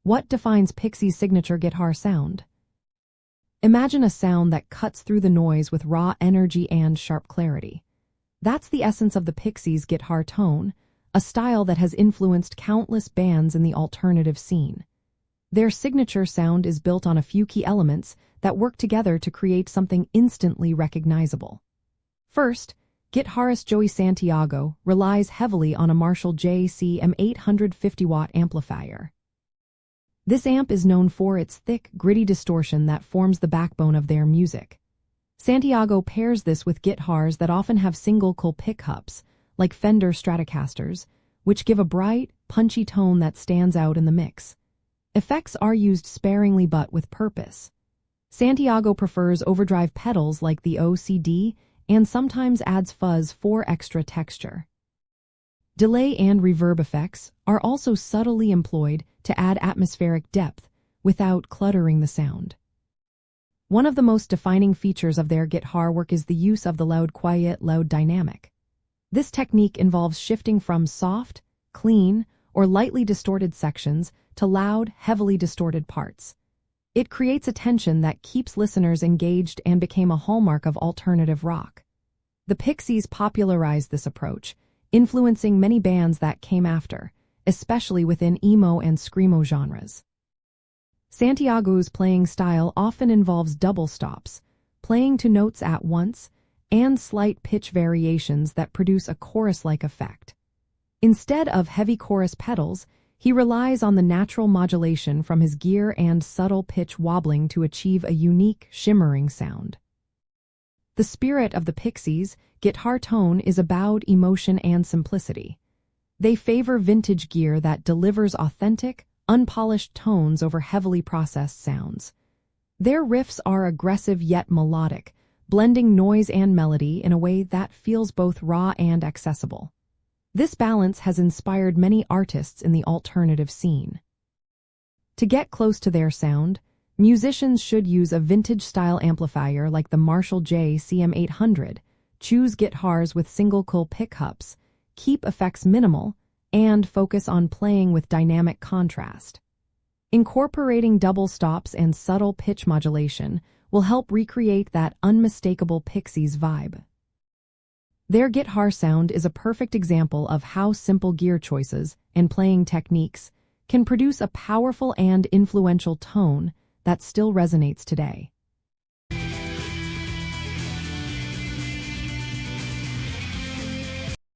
What defines Pixies' signature guitar sound? Imagine a sound that cuts through the noise with raw energy and sharp clarity. That's the essence of the Pixies' guitar tone, a style that has influenced countless bands in the alternative scene. Their signature sound is built on a few key elements that work together to create something instantly recognizable. First, guitarist Joey Santiago relies heavily on a Marshall JCM 800 50-watt amplifier. This amp is known for its thick, gritty distortion that forms the backbone of their music. Santiago pairs this with guitars that often have single-coil pickups, like Fender Stratocasters, which give a bright, punchy tone that stands out in the mix. Effects are used sparingly but with purpose. Santiago prefers overdrive pedals like the OCD and sometimes adds fuzz for extra texture. Delay and reverb effects are also subtly employed to add atmospheric depth without cluttering the sound. One of the most defining features of their guitar work is the use of the loud-quiet, loud dynamic. This technique involves shifting from soft, clean, or lightly distorted sections to loud, heavily distorted parts. It creates a tension that keeps listeners engaged and became a hallmark of alternative rock. The Pixies popularized this approach, influencing many bands that came after, especially within emo and screamo genres. Santiago's playing style often involves double stops, playing to notes at once, and slight pitch variations that produce a chorus-like effect. Instead of heavy chorus pedals, he relies on the natural modulation from his gear and subtle pitch wobbling to achieve a unique, shimmering sound. The spirit of the Pixies' guitar tone is about emotion and simplicity. They favor vintage gear that delivers authentic, unpolished tones over heavily processed sounds. Their riffs are aggressive yet melodic, blending noise and melody in a way that feels both raw and accessible. This balance has inspired many artists in the alternative scene. To get close to their sound, musicians should use a vintage-style amplifier like the Marshall JCM 800, choose guitars with single-coil pickups, keep effects minimal, and focus on playing with dynamic contrast. Incorporating double stops and subtle pitch modulation will help recreate that unmistakable Pixies vibe. Their guitar sound is a perfect example of how simple gear choices and playing techniques can produce a powerful and influential tone that still resonates today.